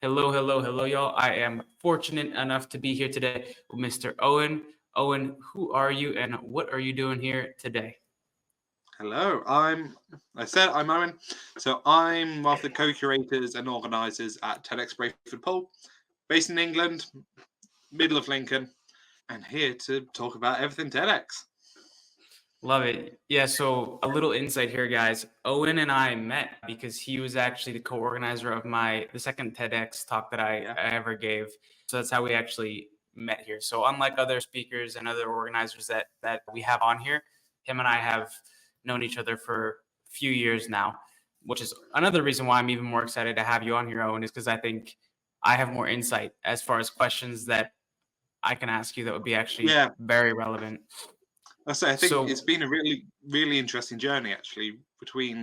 Hello, hello, hello, y'all. I am fortunate enough to be here today with Mr. Owen. Owen, who are you and what are you doing here today? Hello, I'm Owen. So I'm one of the co-curators and organisers at TEDx Brayford Pool, based in England, middle of Lincoln, and here to talk about everything TEDx. Love it. Yeah, so a little insight here, guys. Owen and I met because he was actually the co-organizer of the second TEDx talk that I Yeah. ever gave. So that's how we actually met here. So unlike other speakers and other organizers that we have on here, him and I have known each other for a few years now, which is another reason why I'm even more excited to have you on here, Owen, is because I think I have more insight as far as questions that I can ask you that would be actually Yeah, very relevant. I think it's So been a really, really interesting journey actually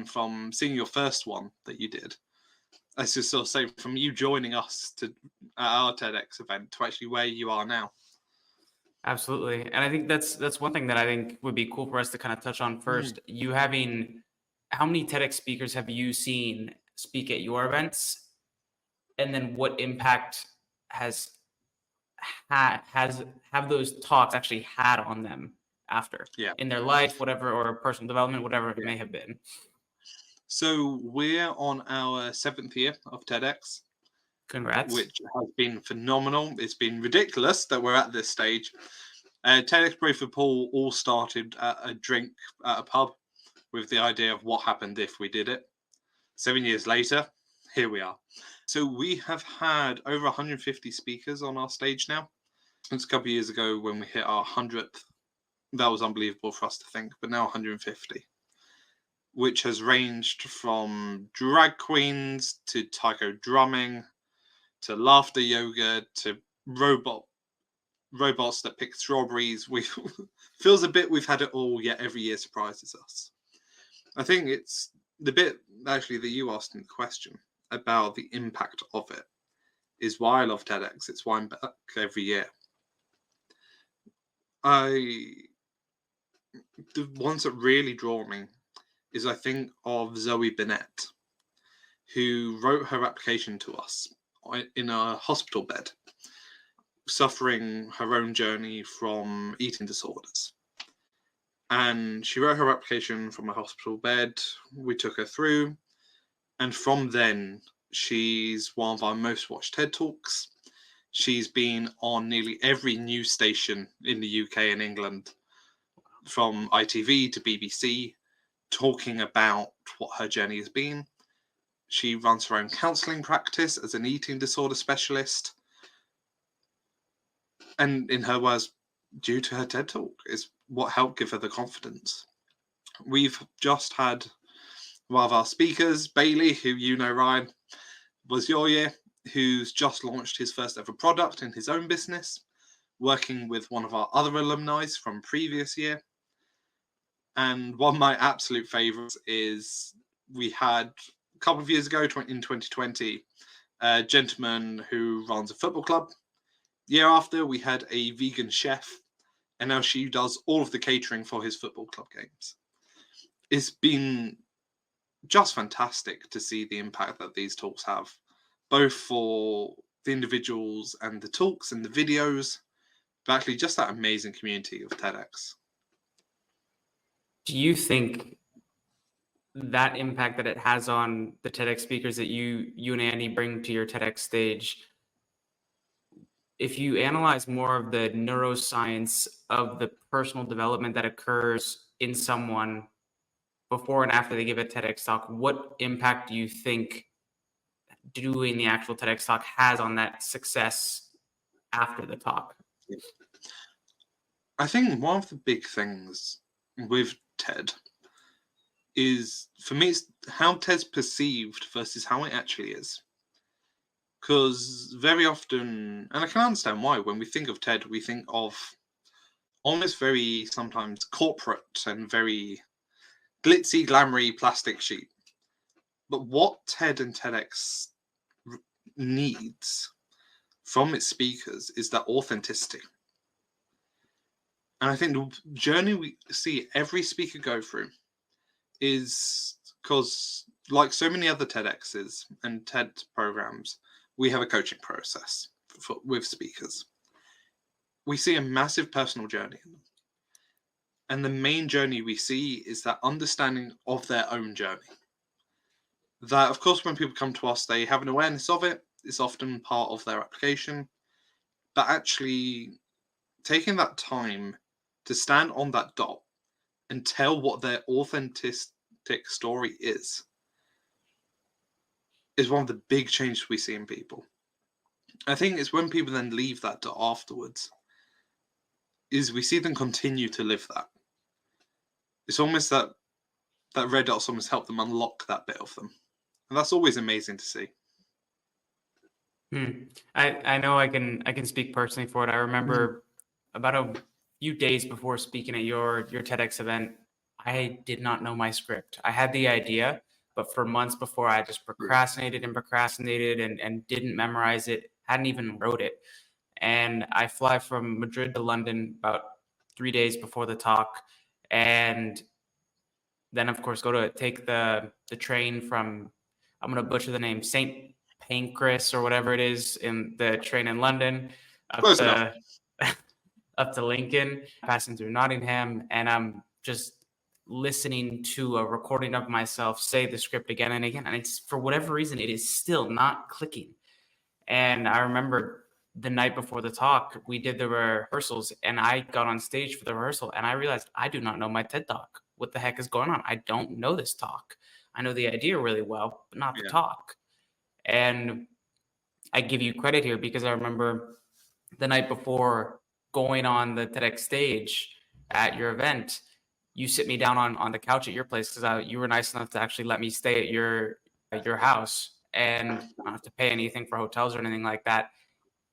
from seeing your first one that you did. Let's just sort of say from you joining us at our TEDx event to actually where you are now. absolutely. And I think that's one thing that I think would be cool for us to kind of touch on first. You having how many TEDx speakers have you seen speak at your events? And then what impact has have those talks actually had on them after Yeah. in their life, whatever, or personal development, whatever it Yeah. may have been? So we're on our 7th year of TEDx, Congrats. which has been phenomenal. It's been ridiculous that we're at this stage. TEDx Brayford Pool all started at a drink at a pub with the idea of what happened if we did it. 7 years later, here we are. So we have had over 150 speakers on our stage now. Since a couple of years ago when we hit our 100th, that was unbelievable for us to think, but now 150. Which has ranged from drag queens to taiko drumming to laughter yoga to robots that pick strawberries. We feels a bit we've had it all, yet every year surprises us. I think it's the bit actually that you asked in the question about the impact of it is why I love TEDx. It's why I'm back every year. The ones that really draw me is I think of Zoe Bennett, who wrote her application to us in a hospital bed, suffering her own journey from eating disorders. And she wrote her application from a hospital bed. We took her through. And from then, she's one of our most watched TED Talks. She's been on nearly every news station in the UK and England, from ITV to BBC, talking about what her journey has been. She runs her own counselling practice as an eating disorder specialist. And in her words, due to her TED Talk, is what helped give her the confidence. We've just had one of our speakers, Bailey, who you know, Ryan, was your year, who's just launched his first ever product in his own business, working with one of our other alumni from previous year. And one of my absolute favourites is we had a couple of years ago in 2020, a gentleman who runs a football club. Year after, we had a vegan chef, and now she does all of the catering for his football club games. It's been just fantastic to see the impact that these talks have, both for the individuals and the talks and the videos, but actually just that amazing community of TEDx. Do you think that impact that it has on the TEDx speakers that you and Andy bring to your TEDx stage, if you analyze more of the neuroscience of the personal development that occurs in someone before and after they give a TEDx talk, what impact do you think doing the actual TEDx talk has on that success after the talk? I think one of the big things with TED is, for me, it's how TED's perceived versus how it actually is. Because very often, and I can understand why, when we think of TED, we think of almost very sometimes corporate and very glitzy, glamoury plastic sheet. But what TED and TEDx needs from its speakers is that authenticity. And I think the journey we see every speaker go through is because, like so many other TEDx's and TED programs, we have a coaching process with speakers. We see a massive personal journey in them. And the main journey we see is that understanding of their own journey. That, of course, when people come to us, they have an awareness of it. It's often part of their application. But actually taking that time to stand on that dot and tell what their authentic story is one of the big changes we see in people. I think it's when people then leave that dot afterwards, is we see them continue to live that. It's almost that red dot's almost helped them unlock that bit of them. And that's always amazing to see. I know I can speak personally for it. I remember about a few days before speaking at your TEDx event, I did not know my script. I had the idea, but for months before, I just procrastinated and didn't memorize it, hadn't even wrote it. And I fly from Madrid to London about 3 days before the talk, and then of course go to take the train from, I'm going to butcher the name, St. Pancras or whatever it is, in the train in London Close enough. up to Lincoln, passing through Nottingham, and I'm just listening to a recording of myself say the script again and again, and it's, for whatever reason, it is still not clicking. And I remember the night before the talk, we did the rehearsals, and I got on stage for the rehearsal, and I realized I do not know my TED Talk. What the heck is going on? I don't know this talk. I know the idea really well, but not the talk. And I give you credit here, because I remember the night before going on the TEDx stage at your event, you sit me down on the couch at your place, because you were nice enough to actually let me stay at your house, and I don't have to pay anything for hotels or anything like that.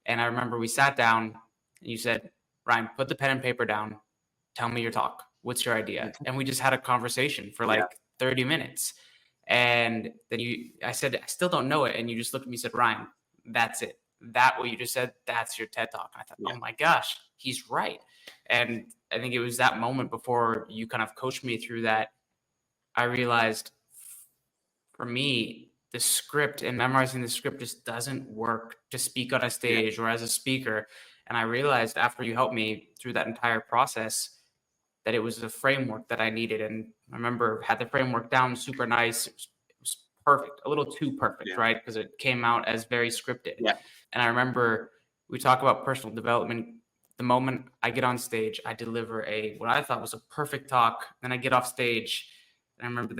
And I remember we sat down and you said, Ryan, put the pen and paper down. Tell me your talk. What's your idea? And we just had a conversation for like 30 minutes. And then I said, I still don't know it. And you just looked at me and said, Ryan, that's it. That what you just said, that's your TED Talk. And I thought, oh my gosh, he's right. And I think it was that moment before you kind of coached me through that, I realized, for me, the script and memorizing the script just doesn't work to speak on a stage or as a speaker. And I realized after you helped me through that entire process that it was a framework that I needed. And I remember had the framework down super nice. It was perfect, a little too perfect, right? Because it came out as very scripted. And I remember we talk about personal development. The moment I get on stage, I deliver what I thought was a perfect talk. Then I get off stage, and I remember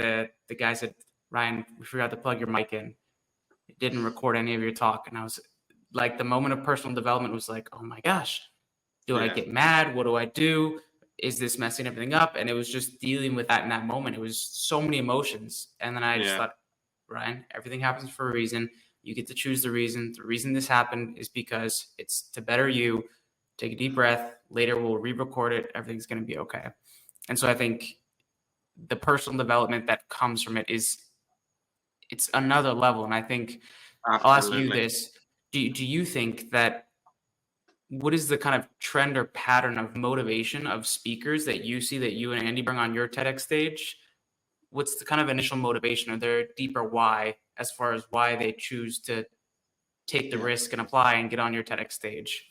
the guy said, Ryan, we forgot to plug your mic in. It didn't record any of your talk. And I was like, the moment of personal development was like, oh my gosh, do I get mad? What do I do? Is this messing everything up? And it was just dealing with that in that moment. It was so many emotions. And then I just thought, Ryan, everything happens for a reason. You get to choose the reason. The reason this happened is because it's to better you. Take a deep breath. Later, we'll re-record it. Everything's going to be okay. And so I think the personal development that comes from it's another level. And I think I'll ask you this. Do you think that, what is the kind of trend or pattern of motivation of speakers that you see that you and Andy bring on your TEDx stage? What's the kind of initial motivation, or their deeper why, as far as why they choose to take the risk and apply and get on your TEDx stage?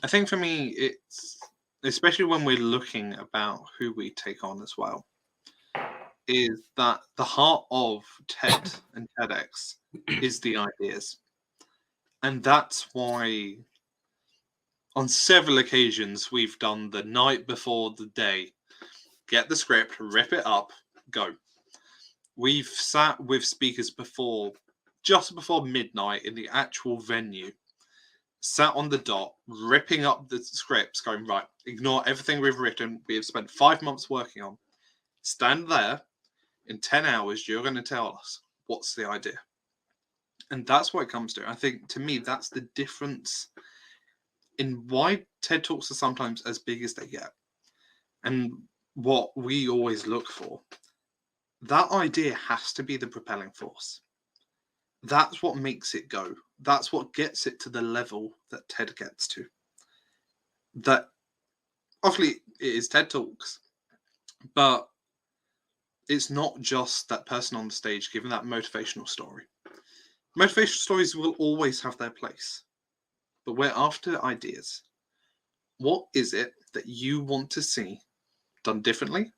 I think for me, it's, especially when we're looking about who we take on as well, is that the heart of TED and TEDx is the ideas. And that's why on several occasions we've done the night before the day, get the script, rip it up, go. We've sat with speakers just before midnight in the actual venue, sat on the dot, ripping up the scripts, going, right, ignore everything we've written, we have spent 5 months working on. Stand there. In 10 hours, you're going to tell us what's the idea. And that's what it comes to. I think, to me, that's the difference in why TED Talks are sometimes as big as they get. And what we always look for. That idea has to be the propelling force. That's what makes it go. That's what gets it to the level that TED gets to. That, obviously, it is TED Talks, but it's not just that person on the stage giving that motivational story. Motivational stories will always have their place, but we're after ideas. What is it that you want to see done differently?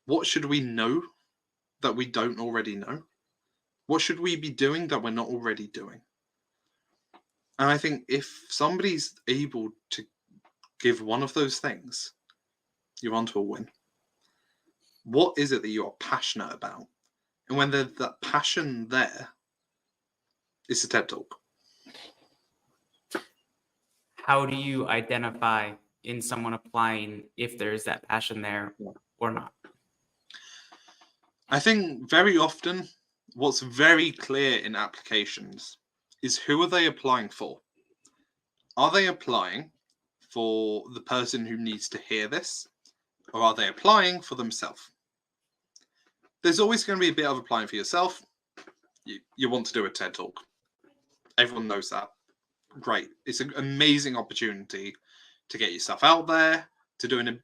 What should we know that we don't already know? What should we be doing that we're not already doing? And I think if somebody's able to give one of those things, you're onto a win. What is it that you're passionate about? And when there's that passion there, it's a TED Talk. How do you identify in someone applying if there's that passion there or not? I think very often what's very clear in applications is who are they applying for? Are they applying for the person who needs to hear this? Or are they applying for themselves? There's always going to be a bit of applying for yourself. You want to do a TED Talk. Everyone knows that. Great. It's an amazing opportunity to get yourself out there, to doing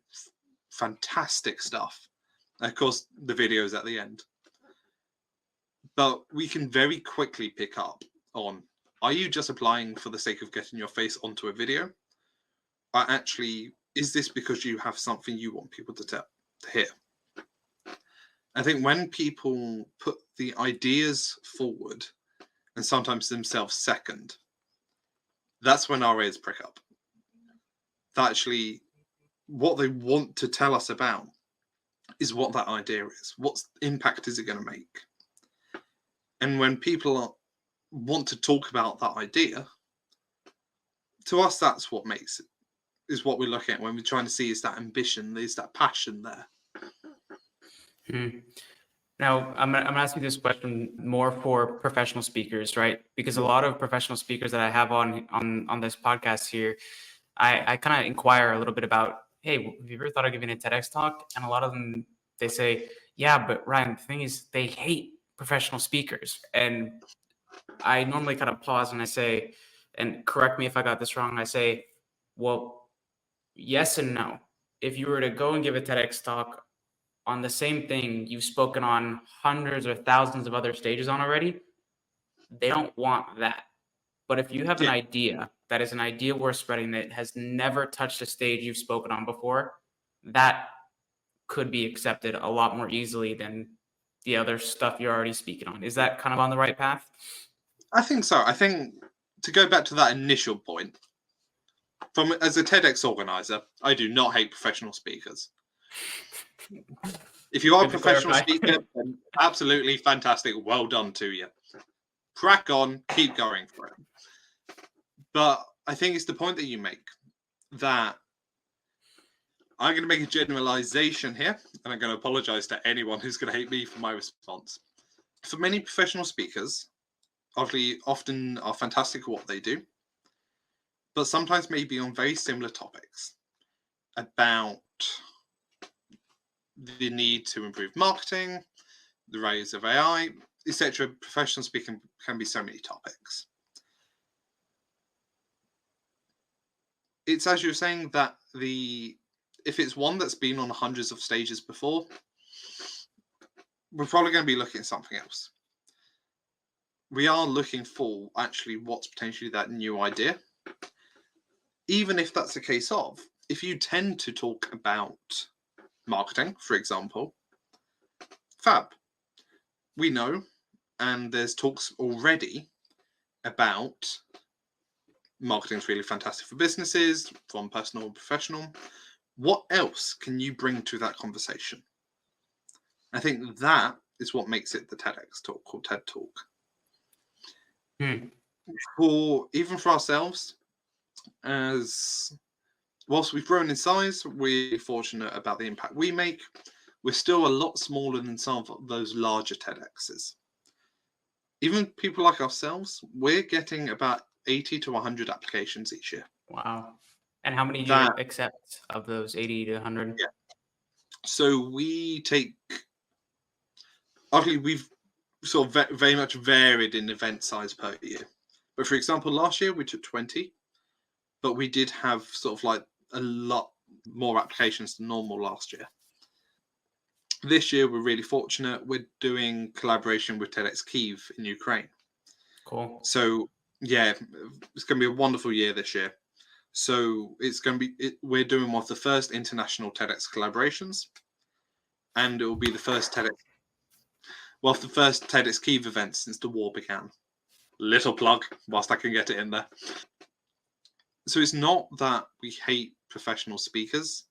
fantastic stuff. And of course, the videos at the end. But we can very quickly pick up on, are you just applying for the sake of getting your face onto a video? Or actually, is this because you have something you want people to hear? I think when people put the ideas forward and sometimes themselves second, that's when our ears prick up. That actually, what they want to tell us about is what that idea is. What impact is it going to make? And when people want to talk about that idea, to us, that's what makes it, is what we're looking at when we're trying to see is that ambition, is that passion there. Now, I'm gonna ask you this question more for professional speakers, right? Because a lot of professional speakers that I have on this podcast here, I kind of inquire a little bit about, hey, have you ever thought of giving a TEDx talk? And a lot of them, they say, yeah, but Ryan, the thing is, they hate professional speakers. And I normally kind of pause and I say, and correct me if I got this wrong, I say, well, yes and no. If you were to go and give a TEDx talk on the same thing you've spoken on hundreds or thousands of other stages on already, they don't want that. But if you have an idea that is an idea worth spreading that has never touched a stage you've spoken on before, that could be accepted a lot more easily than the other stuff you're already speaking on. Is that kind of on the right path? I think so. I think to go back to that initial point, as a TEDx organizer, I do not hate professional speakers. If you are a professional speaker, then absolutely fantastic. Well done to you. Crack on, keep going for it. But I think it's the point that you make that I'm going to make a generalization here, and I'm going to apologize to anyone who's going to hate me for my response. For many professional speakers, often are fantastic at what they do, but sometimes maybe on very similar topics about the need to improve marketing, the rise of AI, etc. Professional speaking can be so many topics. It's as you're saying that if it's one that's been on hundreds of stages before, we're probably going to be looking at something else. We are looking for actually what's potentially that new idea. Even if that's a case of, if you tend to talk about marketing, for example, fab. We know, and there's talks already about marketing is really fantastic for businesses, from personal and professional. What else can you bring to that conversation? I think that is what makes it the TEDx talk or TED Talk. Even for ourselves, as whilst we've grown in size, we're fortunate about the impact we make. We're still a lot smaller than some of those larger TEDx's. Even people like ourselves, we're getting about 80 to 100 applications each year. Wow. And how many do you accept of those 80 to 100? Yeah. So we take, obviously we've sort of very much varied in event size per year. But for example, last year we took 20, but we did have sort of like a lot more applications than normal last year. This year we're really fortunate. We're doing collaboration with TEDx Kyiv in Ukraine. Cool. So yeah, it's going to be a wonderful year this year. So it's going to be, we're doing one of the first international TEDx collaborations, and it will be the first TEDx Kyiv event since the war began. Little plug, whilst I can get it in there. So it's not that we hate professional speakers.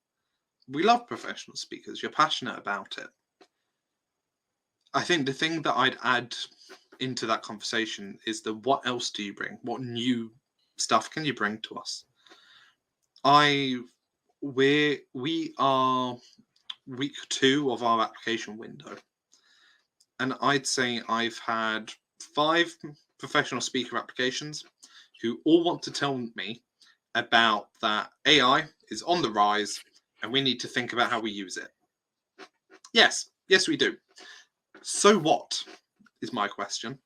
We love professional speakers. You're passionate about it. I think the thing that I'd add into that conversation is what else do you bring? What new stuff can you bring to us? We are week 2 of our application window, and I'd say I've had 5 professional speaker applications who all want to tell me about that AI is on the rise and we need to think about how we use it. Yes, we do. So what is my question?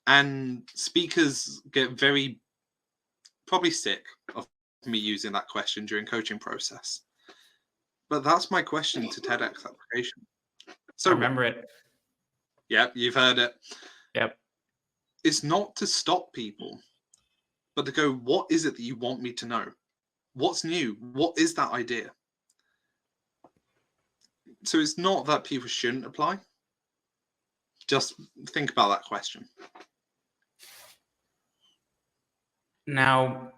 And speakers get probably sick of me using that question during coaching process. But that's my question to TEDx application. So I remember it. Yep, you've heard it. Yep. It's not to stop people, but to go, what is it that you want me to know? What's new? What is that idea? So it's not that people shouldn't apply. Just think about that question. Now,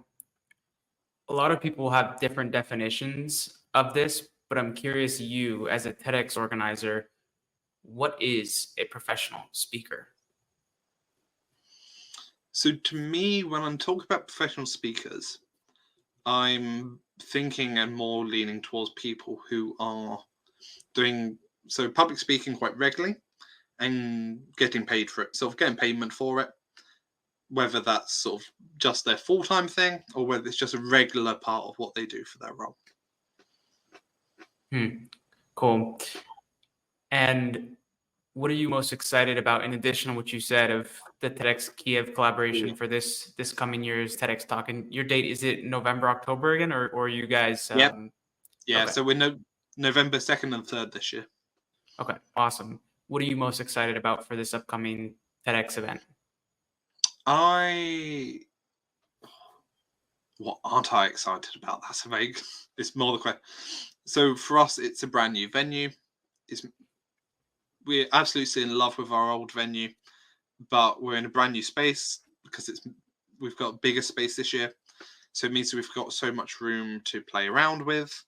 a lot of people have different definitions of this, but I'm curious, you as a TEDx organizer, what is a professional speaker? So to me, when I'm talking about professional speakers, I'm thinking and more leaning towards people who are doing public speaking quite regularly and getting paid for it, sort of getting payment for it, whether that's sort of just their full-time thing or whether it's just a regular part of what they do for their role. Cool. And what are you most excited about in addition to what you said of the TEDx Kiev collaboration for this coming year's TEDx Talk? And your date, is it November, October again, or you guys? Yep. Okay. So we're November 2nd and 3rd this year. Okay, awesome. What are you most excited about for this upcoming TEDx event? What aren't I excited about? That's vague. It's more the question. So for us, it's a brand new venue. We're absolutely in love with our old venue, but we're in a brand new space because we've got bigger space this year. So it means that we've got so much room to play around with.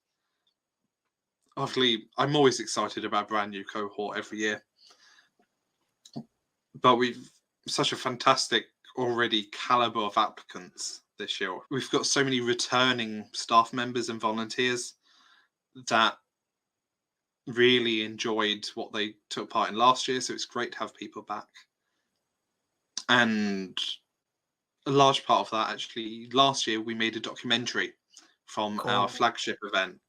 Obviously, I'm always excited about a brand new cohort every year. But we've such a fantastic already caliber of applicants this year. We've got so many returning staff members and volunteers that really enjoyed what they took part in last year. So it's great to have people back. And a large part of that, actually, last year we made a documentary from our flagship event,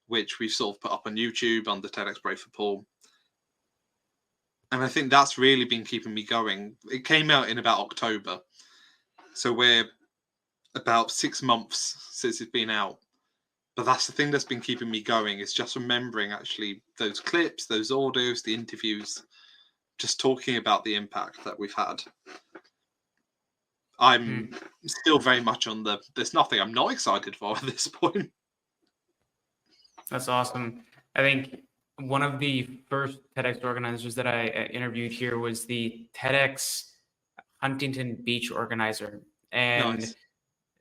which we've sort of put up on YouTube under TEDx Brave for Paul. And I think that's really been keeping me going. It came out in about October. So we're about 6 months since it's been out. But that's the thing that's been keeping me going, is just remembering actually those clips, those audios, the interviews, just talking about the impact that we've had. I'm still very much on there's nothing I'm not excited for at this point. That's awesome. I think one of the first TEDx organizers that I interviewed here was the TEDx Huntington Beach organizer. And Nice.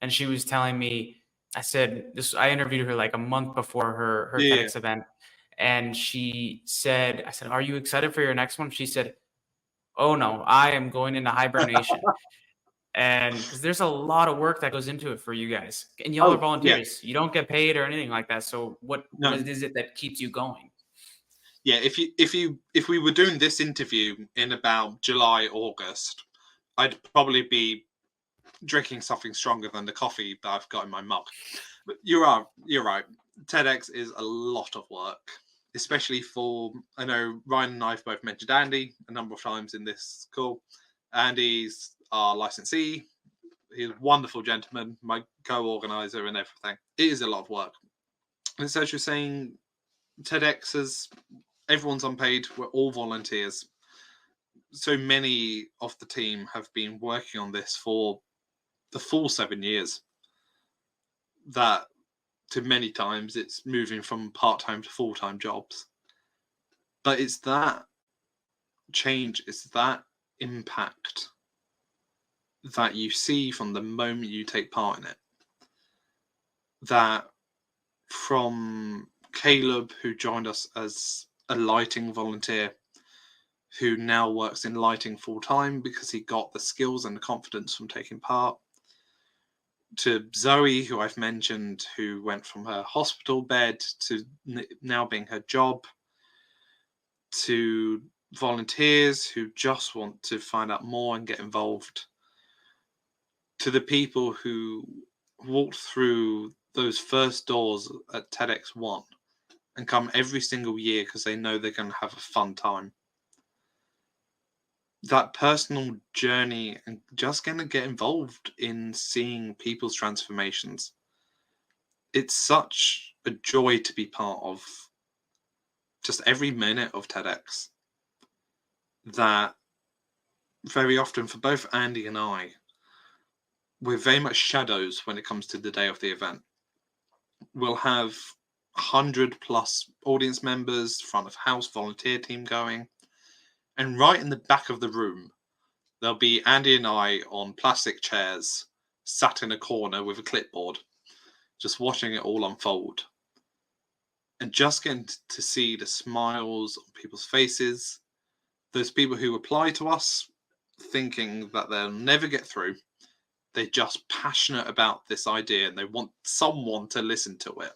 And she was telling me, I interviewed her like a month before her TEDx event. And I said, are you excited for your next one? She said, oh no, I am going into hibernation. And because there's a lot of work that goes into it for you guys, and y'all are volunteers. You don't get paid or anything like that. So what is it that keeps you going? Yeah, if we were doing this interview in about July, August, I'd probably be drinking something stronger than the coffee that I've got in my mug. But you're right. TEDx is a lot of work, especially I know Ryan and I have both mentioned Andy a number of times in this call. Andy's our licensee. He's a wonderful gentleman, my co-organizer and everything. It is a lot of work. And so as you're saying, TEDx everyone's unpaid. We're all volunteers. so many of the team have been working on this for the full 7 years that to many times it's moving from part-time to full-time jobs. But it's that change, it's that impact that you see from the moment you take part in it. That from Caleb, who joined us as a lighting volunteer, who now works in lighting full-time because he got the skills and the confidence from taking part, to Zoe, who I've mentioned, who went from her hospital bed to now being her job, to volunteers who just want to find out more and get involved, to the people who walked through those first doors at TEDx1 and come every single year because they know they're going to have a fun time. That personal journey and just going to get involved in seeing people's transformations. It's such a joy to be part of just every minute of TEDx that very often for both Andy and I, we're very much shadows when it comes to the day of the event. We'll have 100+ audience members, front of house volunteer team going. And right in the back of the room, there'll be Andy and I on plastic chairs, sat in a corner with a clipboard, just watching it all unfold. And just getting to see the smiles on people's faces, those people who apply to us thinking that they'll never get through. They're just passionate about this idea and they want someone to listen to it.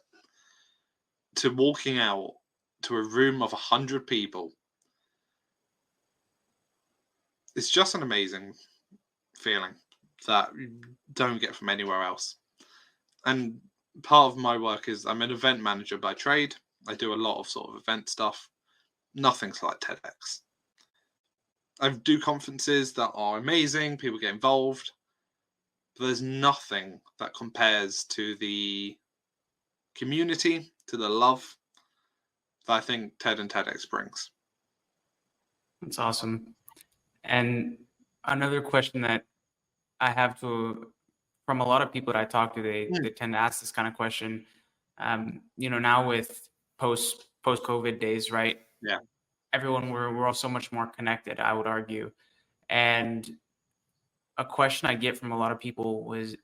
To walking out to a room of 100 people. It's just an amazing feeling that you don't get from anywhere else. And part of my work is I'm an event manager by trade. I do a lot of sort of event stuff. Nothing's like TEDx. I do conferences that are amazing. People get involved. But there's nothing that compares to the community, to the love that I think TED and TEDx brings. That's awesome. And another question that I have from a lot of people that I talk to, they tend to ask this kind of question. Now with post COVID days, right? Yeah. Everyone, we're all so much more connected, I would argue. And a question I get from a lot of people was,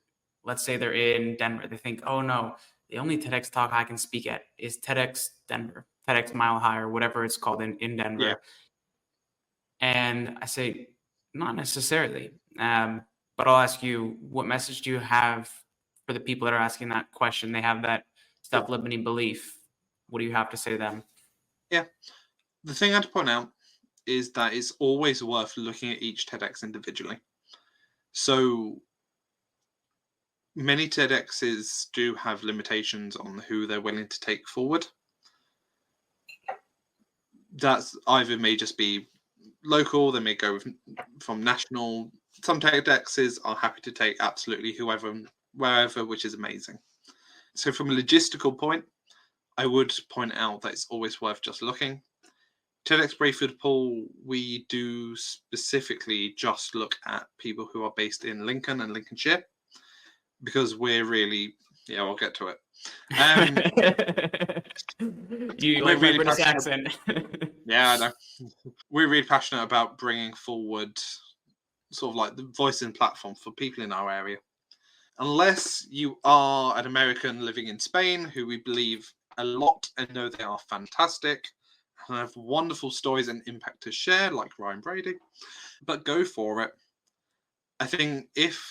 let's say they're in Denver. They think, oh no, the only TEDx talk I can speak at is TEDx Denver, TEDx Mile High, or whatever it's called in Denver. Yeah. And I say, not necessarily. But I'll ask you, what message do you have for the people that are asking that question? They have that self-limiting belief. What do you have to say to them? Yeah. The thing I have to point out is that it's always worth looking at each TEDx individually. So many TEDx's do have limitations on who they're willing to take forward. That's either may just be local, they may go from national. Some TEDx's are happy to take absolutely whoever, wherever, which is amazing. So from a logistical point, I would point out that it's always worth just looking. TEDx Brayford Pool, we do specifically just look at people who are based in Lincoln and Lincolnshire because we're really, I'll get to it. You like really my British accent. Yeah, I know. We're really passionate about bringing forward sort of like the voice and platform for people in our area. Unless you are an American living in Spain, who we believe a lot and know they are fantastic and have wonderful stories and impact to share, like Ryan Brady, but go for it. I think if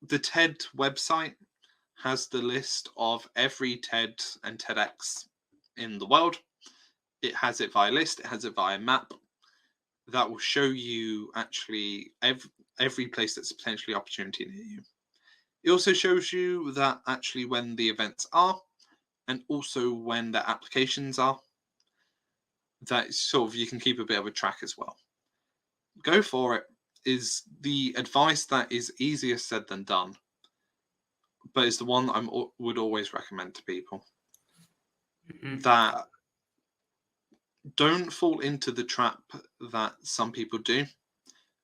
the TED website has the list of every TED and TEDx in the world, it has it via list, it has it via map, that will show you actually every place that's potentially opportunity near you. It also shows you that actually when the events are, and also when the applications are, that sort of you can keep a bit of a track as well. Go for it is the advice that is easier said than done, but it's the one that would always recommend to people. Mm-hmm. That don't fall into the trap that some people do,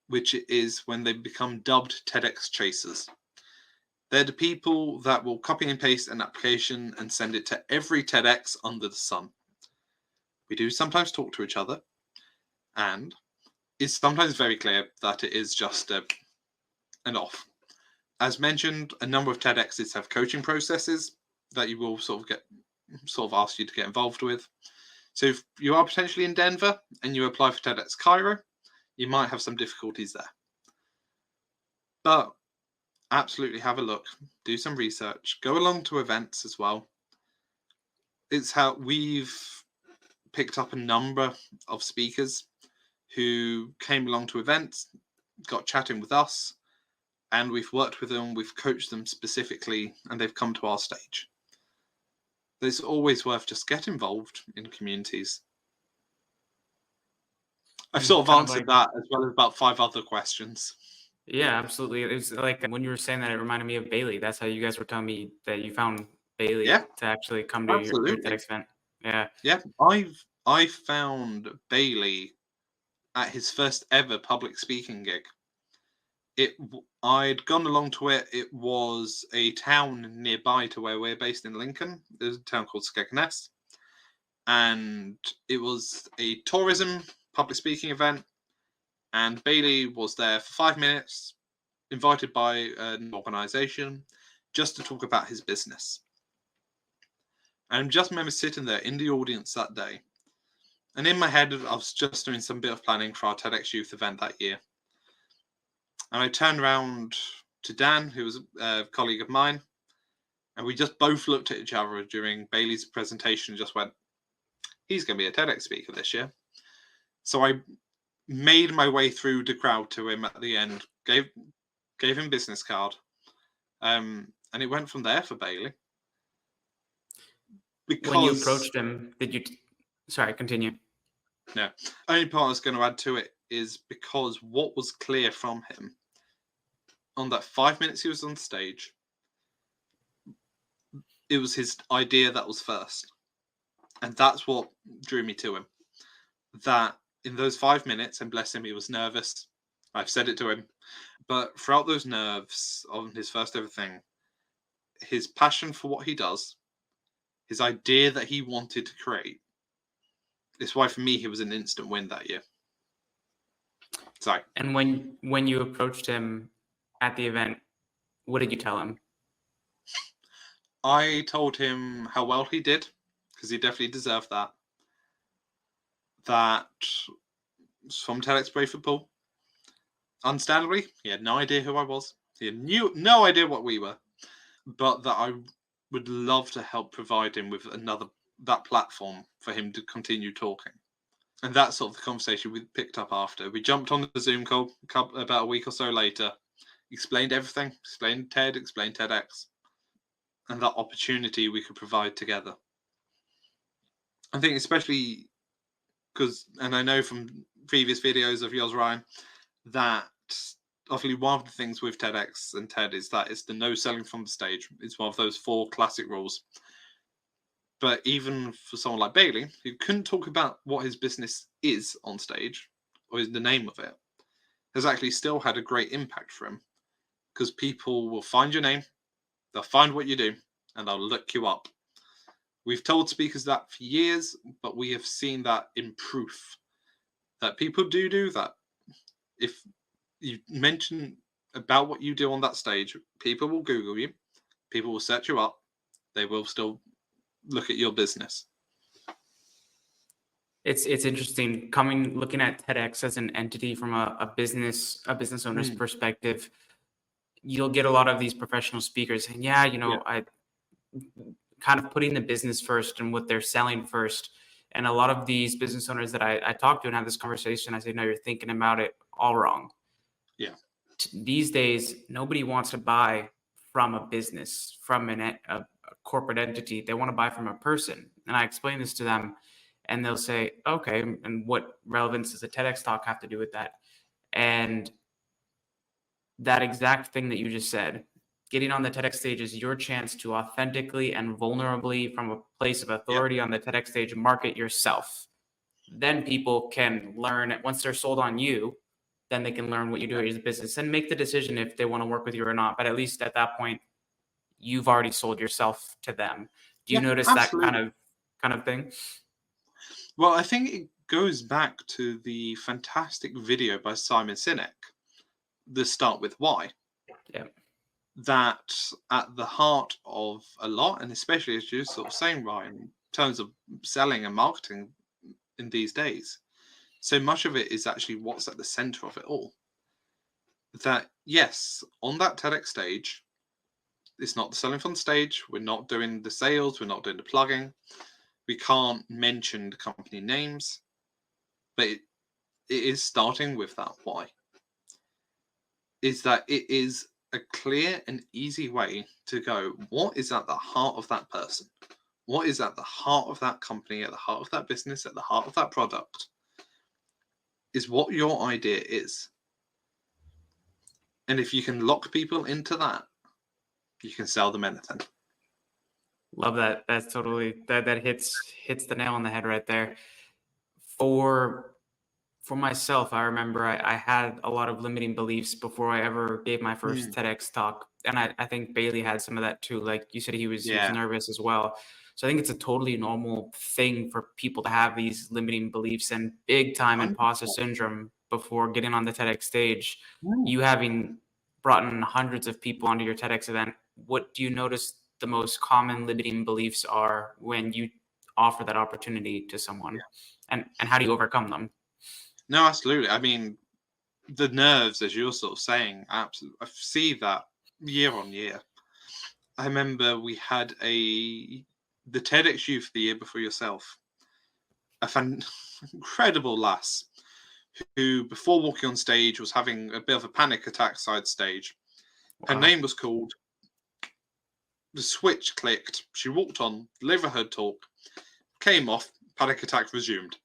which is when they become dubbed TEDx chasers. They're the people that will copy and paste an application and send it to every TEDx under the sun. We do sometimes talk to each other, and it's sometimes very clear that it is just an off. As mentioned, a number of TEDx's have coaching processes that you will sort of ask you to get involved with. So if you are potentially in Denver and you apply for TEDx Cairo, you might have some difficulties there. But absolutely have a look, do some research, go along to events as well. It's how we've picked up a number of speakers who came along to events, got chatting with us, and we've worked with them, we've coached them specifically, and they've come to our stage. It's always worth just get involved in communities. I've sort of answered that as well as about 5 other questions. Yeah, absolutely. It was like when you were saying that, it reminded me of Bailey. That's how you guys were telling me that you found Bailey to actually come to your TEDx event. Yeah. Yeah, I found Bailey at his first ever public speaking gig. I'd gone along to it. It was a town nearby to where we're based in Lincoln. There's a town called Skegness, and it was a tourism public speaking event. And Bailey was there for 5 minutes, invited by an organisation, just to talk about his business. And I just remember sitting there in the audience that day, and in my head, I was just doing some bit of planning for our TEDx Youth event that year. And I turned around to Dan, who was a colleague of mine, and we just both looked at each other during Bailey's presentation and just went, he's going to be a TEDx speaker this year. So I made my way through the crowd to him at the end, gave him a business card, and it went from there for Bailey. Because when you approached him, did you... Sorry, continue. No. Only part I was going to add to it is because what was clear from him on that 5 minutes he was on stage, it was his idea that was first. And that's what drew me to him. That in those 5 minutes, and bless him, he was nervous. I've said it to him. But throughout those nerves on his first ever thing, his passion for what he does, his idea that he wanted to create, it's why for me he was an instant win that year. Sorry. And when you approached him at the event, what did you tell him? I told him how well he did, because he definitely deserved that. That from TEDx Play Football, understandably, he had no idea who I was. He had no idea what we were. But that I would love to help provide him with that platform for him to continue talking. And that's sort of the conversation we picked up after. We jumped on the Zoom call about a week or so later, explained everything, explained TED, explained TEDx, and that opportunity we could provide together. I think especially because, and I know from previous videos of yours, Ryan, that obviously one of the things with TEDx and TED is that it's the no selling from the stage. It's one of those 4 classic rules. But even for someone like Bailey, who couldn't talk about what his business is on stage, or is the name of it, has actually still had a great impact for him. Because people will find your name, they'll find what you do, and they'll look you up. We've told speakers that for years, but we have seen that in proof. That people do that. If you mention about what you do on that stage, people will Google you, people will search you up, they will still look at your business. It's interesting looking at TEDx as an entity from a business owner's perspective. You'll get a lot of these professional speakers saying, I kind of putting the business first and what they're selling first. And a lot of these business owners that I talk to and have this conversation, I say, no, you're thinking about it all wrong. Yeah. These days, nobody wants to buy from a business, from a corporate entity. They want to buy from a person. And I explain this to them and they'll say, okay, and what relevance does a TEDx talk have to do with that? And that exact thing that you just said, getting on the TEDx stage is your chance to authentically and vulnerably, from a place of authority on the TEDx stage, market yourself. then people can learn. Once they're sold on you, then they can learn what you do as a business and make the decision if they want to work with you or not. But at least at that point, you've already sold yourself to them. Do you Yeah, notice that absolutely. kind of thing? Well, I think it goes back to the fantastic video by Simon Sinek, The Start With Why, Yeah. that at the heart of a lot, and especially as you're sort of saying, Ryan, in terms of selling and marketing in these days, so much of it is actually what's at the center of it all. That, yes, on that TEDx stage, it's not the selling from the stage. We're not doing the sales. We're not doing the plugging. We can't mention the company names, but it is starting with that why. Is that it is a clear and easy way to go, what is at the heart of that person? What is at the heart of that company, at the heart of that business, at the heart of that product? Is what your idea is. And if you can lock people into that, you can sell them anything. Love that. That's totally that hits the nail on the head right there. For myself, I remember I had a lot of limiting beliefs before I ever gave my first TEDx talk. And I think Bailey had some of that too. Like you said, he was nervous as well. So I think it's a totally normal thing for people to have these limiting beliefs and big time imposter syndrome before getting on the TEDx stage. You having brought in hundreds of people onto your TEDx event, what do you notice the most common limiting beliefs are when you offer that opportunity to someone? And how do you overcome them? No, absolutely. I mean, the nerves, as you're sort of saying, absolutely. I see that year on year. I remember we had the TEDx Youth the year before yourself, a incredible lass who, before walking on stage, was having a bit of a panic attack side stage. Her name was called. The switch clicked. She walked on, delivered her talk, came off, panic attack resumed.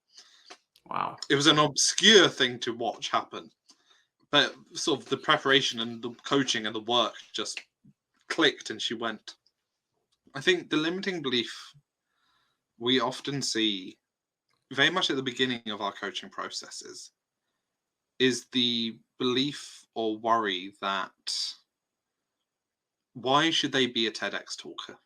Wow. It was an obscure thing to watch happen. But sort of the preparation and the coaching and the work just clicked and she went. I think the limiting belief we often see very much at the beginning of our coaching processes is the belief or worry that why should they be a TEDx talker?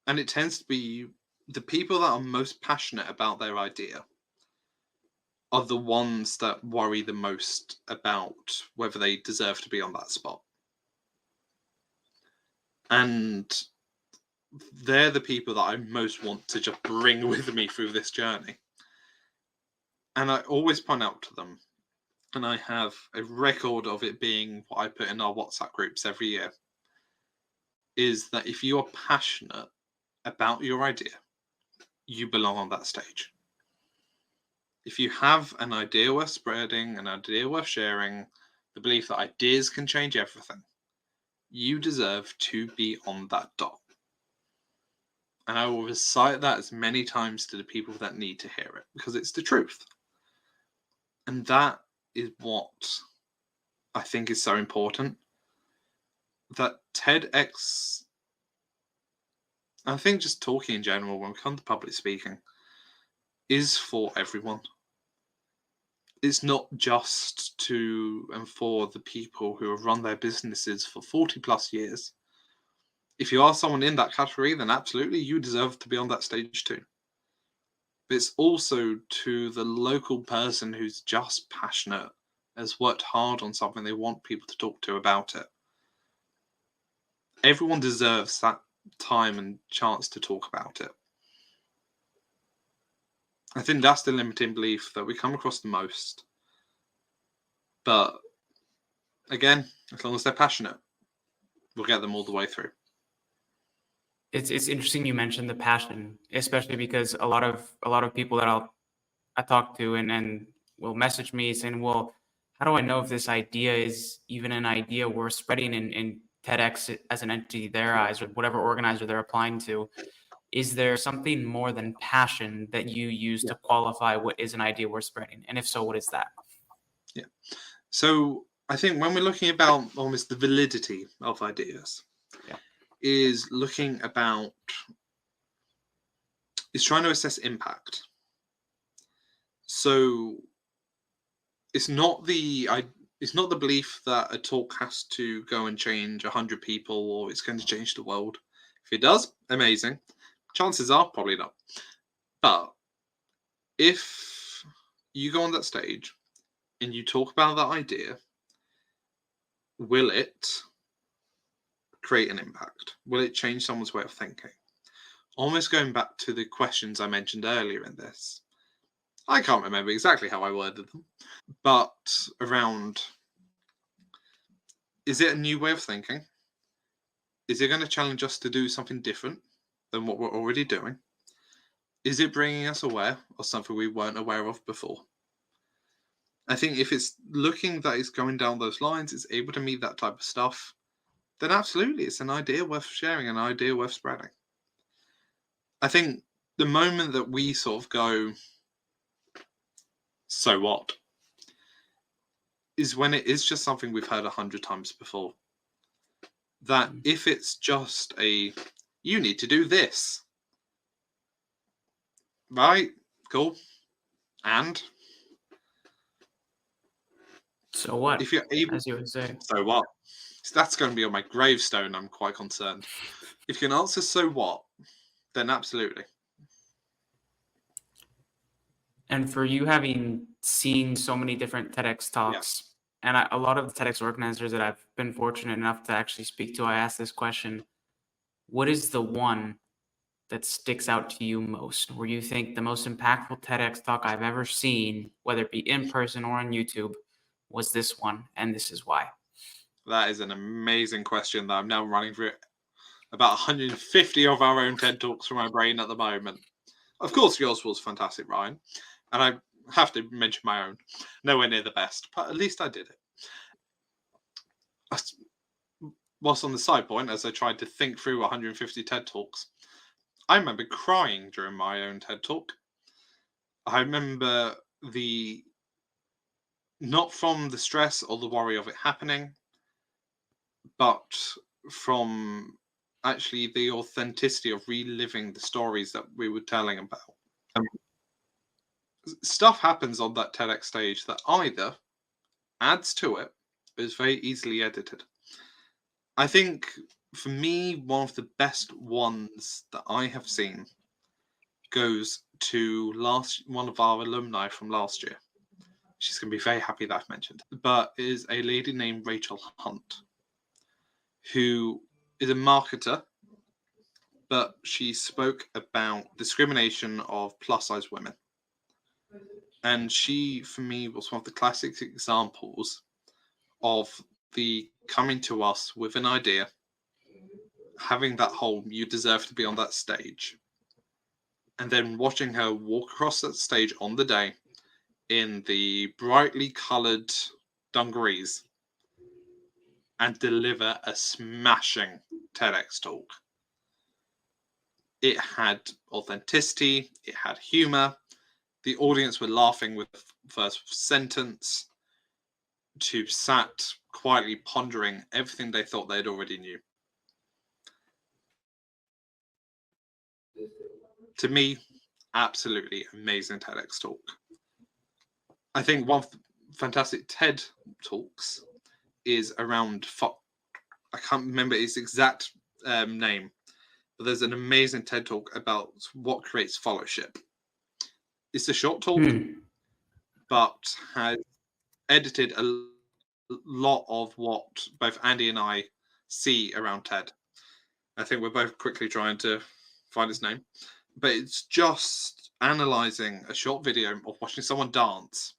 And it tends to be the people that are most passionate about their idea are the ones that worry the most about whether they deserve to be on that spot. And they're the people that I most want to just bring with me through this journey. And I always point out to them, and I have a record of it being what I put in our WhatsApp groups every year, is that if you are passionate about your idea, you belong on that stage. If you have an idea worth spreading, an idea worth sharing, the belief that ideas can change everything, you deserve to be on that dot. And I will recite that as many times to the people that need to hear it, because it's the truth. And that is what I think is so important. That TEDx, I think just talking in general, when we come to public speaking, is for everyone. It's not just to and for the people who have run their businesses for 40 plus years. If you are someone in that category, then absolutely you deserve to be on that stage too. But it's also to the local person who's just passionate, has worked hard on something they want people to talk to about it. Everyone deserves that time and chance to talk about it. I think that's the limiting belief that we come across the most. But again, as long as they're passionate, we'll get them all the way through. It's interesting you mentioned the passion, especially because a lot of people that I talk to and will message me saying, well, how do I know if this idea is even an idea worth spreading in TEDx as an entity, their eyes, or whatever organizer they're applying to? Is there something more than passion that you use to qualify what is an idea worth spreading? And if so, what is that? Yeah. So I think when we're looking about almost the validity of ideas, is looking about is trying to assess impact. So it's not the belief that a talk has to go and change 100 people or it's going to change the world. If it does, amazing. Chances are probably not. But if you go on that stage and you talk about that idea, will it create an impact? Will it change someone's way of thinking? Almost going back to the questions I mentioned earlier in this. I can't remember exactly how I worded them, but around, is it a new way of thinking? Is it going to challenge us to do something different than what we're already doing? Is it bringing us aware of something we weren't aware of before? I think if it's looking that it's going down those lines, it's able to meet that type of stuff, then absolutely, it's an idea worth sharing, an idea worth spreading. I think the moment that we sort of go, so what, is when it is just something we've heard 100 times before. That if it's just you need to do this. Right, cool. And? So what? If you're able, as you would say. So what? So that's going to be on my gravestone, I'm quite concerned. If you can answer so what, then absolutely. And for you having seen so many different TEDx talks, and a lot of the TEDx organizers that I've been fortunate enough to actually speak to, I asked this question: what is the one that sticks out to you most, where you think the most impactful TEDx talk I've ever seen, whether it be in person or on YouTube, was this one, and this is why? That is an amazing question that I'm now running through about 150 of our own TED Talks from my brain at the moment. Of course, yours was fantastic, Ryan. And I have to mention my own. Nowhere near the best, but at least I did it. Whilst on the side point, as I tried to think through 150 TED Talks, I remember crying during my own TED Talk. I remember not from the stress or the worry of it happening, but from actually the authenticity of reliving the stories that we were telling about. Stuff happens on that TEDx stage that either adds to it, but is very easily edited. I think, for me, one of the best ones that I have seen goes to one of our alumni from last year. She's going to be very happy that I've mentioned. But is a lady named Rachel Hunt, who is a marketer, but she spoke about discrimination of plus-size women. And she, for me, was one of the classic examples of the coming to us with an idea, having that whole, you deserve to be on that stage, and then watching her walk across that stage on the day in the brightly coloured dungarees and deliver a smashing TEDx talk. It had authenticity, it had humour, the audience were laughing with the first sentence, to sat quietly pondering everything they thought they'd already knew. To me, absolutely amazing TEDx talk. I think one of the fantastic TED talks is around, I can't remember its exact name, but there's an amazing TED talk about what creates fellowship. It's a short talk, but has edited a lot of what both Andy and I see around TED. I think we're both quickly trying to find its name, but it's just analyzing a short video of watching someone dance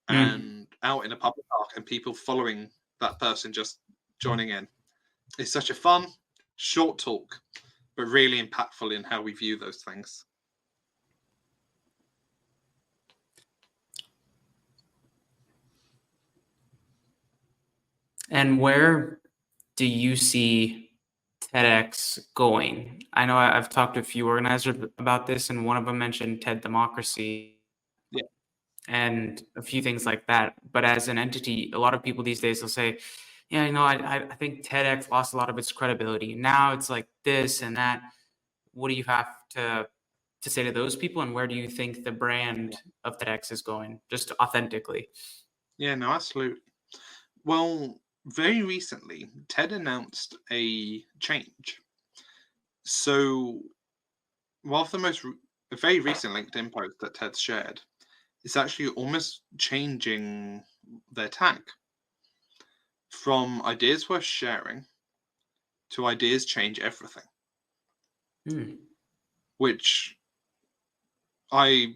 and out in a public park and people following that person, just joining in. It's such a fun, short talk, but really impactful in how we view those things. And where do you see TEDx going? I know I've talked to a few organizers about this, and one of them mentioned TED Democracy. Yeah. And a few things like that. But as an entity, a lot of people these days will say, yeah, I think TEDx lost a lot of its credibility. Now it's like this and that. What do you have to to say to those people, and where do you think the brand of TEDx is going, just authentically? Yeah, no, absolutely. Well, very recently, TED announced a change. So, one of a very recent LinkedIn post that TED shared is actually almost changing their tag from ideas worth sharing to ideas change everything, which I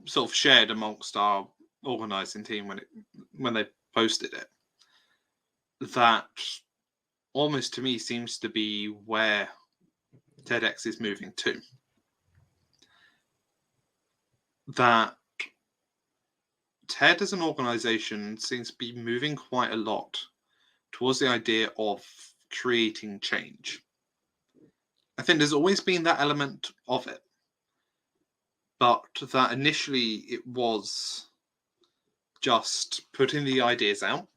sort of shared amongst our organizing team when they posted it. That almost to me seems to be where TEDx is moving to. That TED as an organization seems to be moving quite a lot towards the idea of creating change. I think there's always been that element of it, but that initially it was just putting the ideas out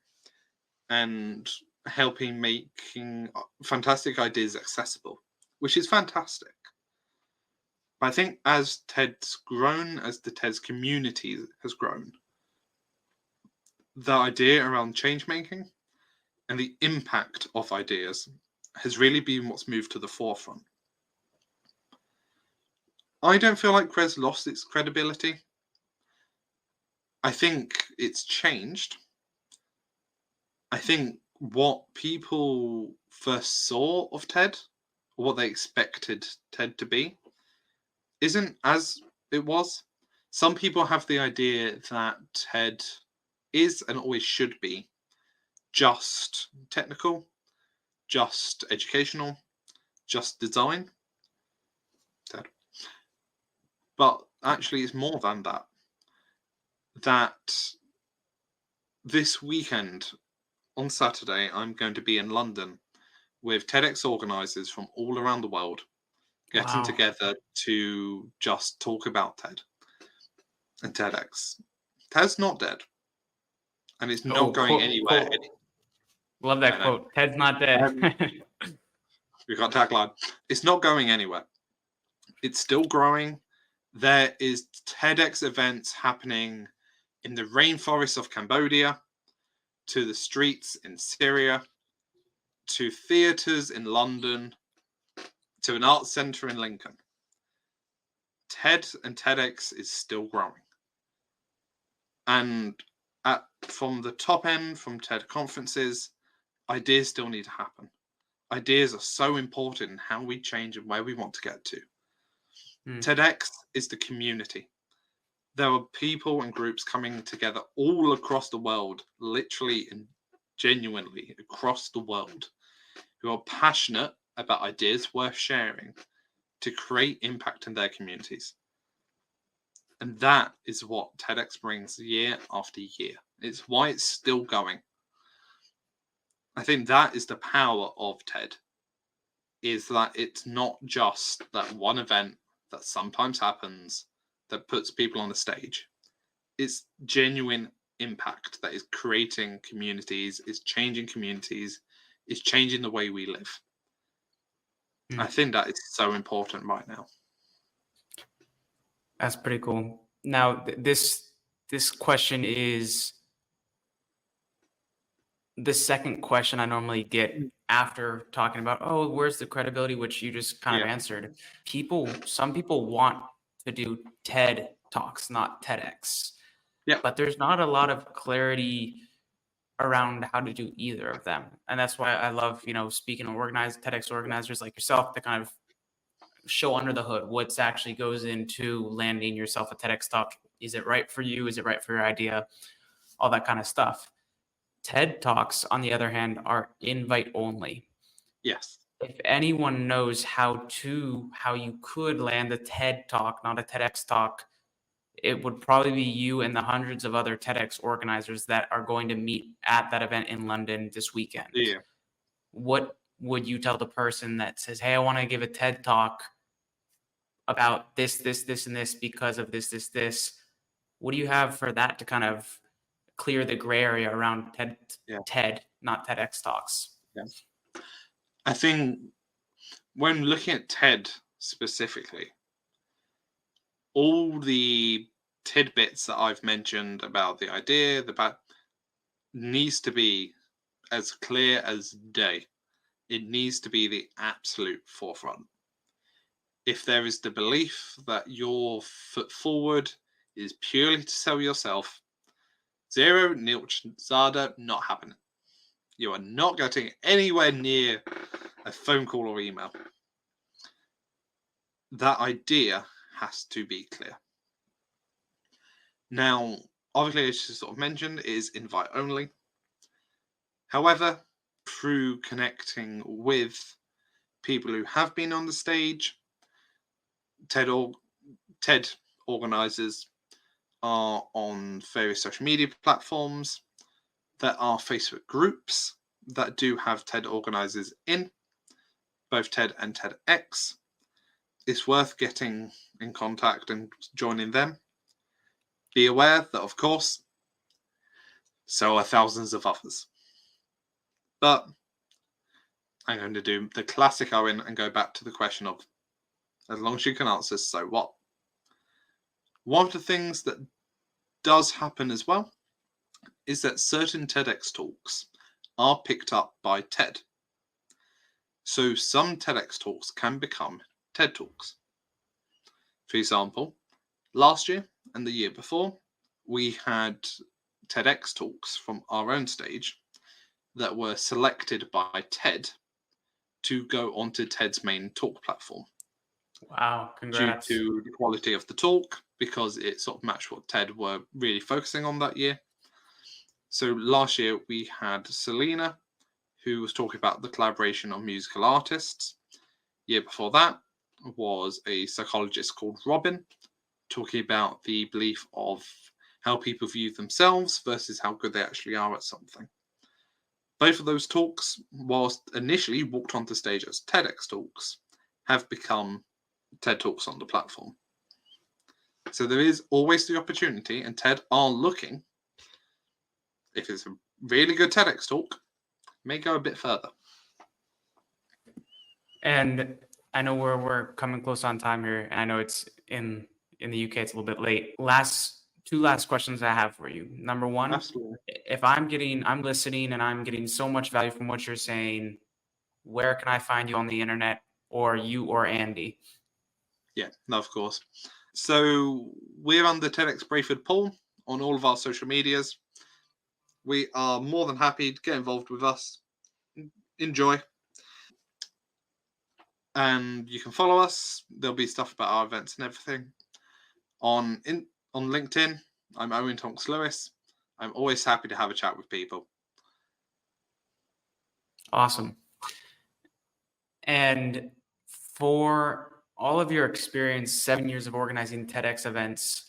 and helping making fantastic ideas accessible, which is fantastic. But I think as TED's grown, as the TED's community has grown, the idea around change making and the impact of ideas has really been what's moved to the forefront. I don't feel like Cres lost its credibility. I think it's changed. I think what people first saw of TED, or what they expected TED to be, isn't as it was. Some people have the idea that TED is and always should be just technical, just educational, just design. TED. But actually, it's more than that. That this weekend, on Saturday, I'm going to be in London with TEDx organisers from all around the world getting together to just talk about TED and TEDx. TED's not dead, and it's not going anywhere. Love that quote. TED's not dead. We got tagline. It's not going anywhere. It's still growing. There is TEDx events happening in the rainforests of Cambodia, to the streets in Syria, to theatres in London, to an arts centre in Lincoln. TED and TEDx is still growing. And from the top end, from TED conferences, ideas still need to happen. Ideas are so important in how we change and where we want to get to. TEDx is the community. There are people and groups coming together all across the world, literally and genuinely across the world, who are passionate about ideas worth sharing to create impact in their communities. And that is what TEDx brings year after year. It's why it's still going. I think that is the power of TED, is that it's not just that one event that sometimes happens that puts people on the stage. It's genuine impact that is creating communities, is changing communities, is changing the way we live. I think that is so important right now. That's pretty cool. Now, this question is the second question I normally get after talking about, oh, where's the credibility, which you just kind of answered. Some people want to do TED Talks, not TEDx. Yeah. But there's not a lot of clarity around how to do either of them. And that's why I love, speaking to TEDx organizers like yourself to kind of show under the hood what's actually goes into landing yourself a TEDx talk. Is it right for you? Is it right for your idea? All that kind of stuff. TED Talks, on the other hand, are invite only. Yes. If anyone knows how you could land a TED Talk, not a TEDx talk, it would probably be you and the hundreds of other TEDx organizers that are going to meet at that event in London this weekend. Yeah. What would you tell the person that says, hey, I want to give a TED Talk about this, and this because of this? What do you have for that to kind of clear the gray area around TED, not TEDx talks? Yeah. I think when looking at TED specifically, all the tidbits that I've mentioned about the idea, needs to be as clear as day. It needs to be the absolute forefront. If there is the belief that your foot forward is purely to sell yourself, zero, nilch, zada, not happening. You are not getting anywhere near a phone call or email. That idea has to be clear. Now, obviously, as you sort of mentioned, it is invite only. However, through connecting with people who have been on the stage, TED organizers are on various social media platforms. There are Facebook groups that do have TED organizers in, both TED and TEDx. It's worth getting in contact and joining them. Be aware that, of course, so are thousands of others. But I'm going to do the classic Owen and go back to the question of, as long as you can answer, so what? One of the things that does happen as well is that certain TEDx talks are picked up by TED. So some TEDx talks can become TED Talks. For example, last year and the year before, we had TEDx talks from our own stage that were selected by TED to go onto TED's main talk platform. Wow, congrats. Due to the quality of the talk, because it sort of matched what TED were really focusing on that year. So last year we had Selena, who was talking about the collaboration of musical artists. Year before that was a psychologist called Robin, talking about the belief of how people view themselves versus how good they actually are at something. Both of those talks, whilst initially walked onto stage as TEDx talks, have become TED Talks on the platform. So there is always the opportunity, and TED are looking, if it's a really good TEDx talk, may go a bit further. And I know we're coming close on time here, and I know it's in the UK, it's a little bit late. Two last questions I have for you. Number one, Absolutely. if I'm listening and I'm getting so much value from what you're saying, where can I find you on the internet, or you or Andy? Yeah, no, of course. So we're on the TEDx Brayford poll on all of our social medias. We are more than happy to get involved with us. Enjoy. And you can follow us. There'll be stuff about our events and everything. On LinkedIn, I'm Owen Tonks-Lewis. I'm always happy to have a chat with people. Awesome. And for all of your experience, 7 years of organizing TEDx events,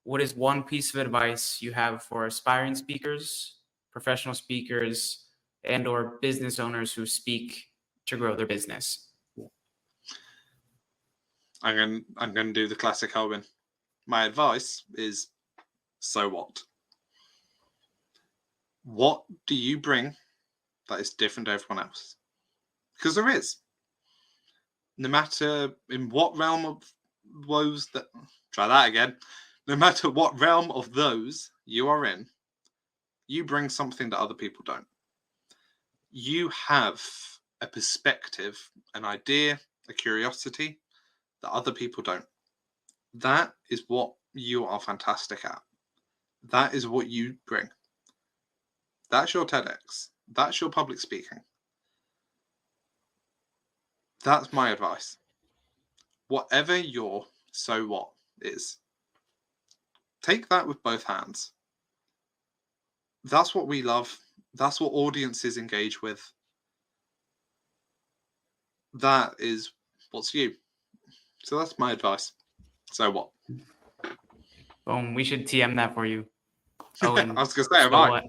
what is one piece of advice you have for aspiring speakers, professional speakers, and or business owners who speak to grow their business? I'm going to do the classic Owen. My advice is, so what? What do you bring that is different to everyone else? Because there is. No matter in what realm of woes that... Try that again. No matter what realm of those you are in, you bring something that other people don't. You have a perspective, an idea, a curiosity that other people don't. That is what you are fantastic at. That is what you bring. That's your TEDx. That's your public speaking. That's my advice. Whatever your so what is, take that with both hands. That's what we love. That's what audiences engage with. That is what's you. So that's my advice. So what? Boom. We should TM that for you. Owen, I was going to say, so what?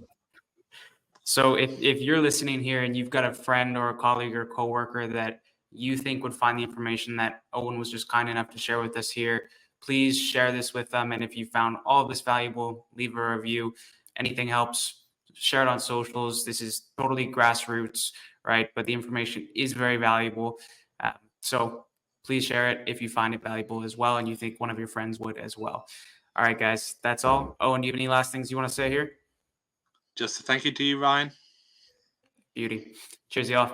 So if you're listening here and you've got a friend or a colleague or coworker that you think would find the information that Owen was just kind enough to share with us here, please share this with them. And if you found all of this valuable, leave a review. Anything helps. Share it on socials. This is totally grassroots, right? But the information is very valuable. So please share it if you find it valuable as well and you think one of your friends would as well. All right, guys, that's all. Owen, do you have any last things you want to say here? Just a thank you to you, Ryan. Beauty. Cheers, y'all.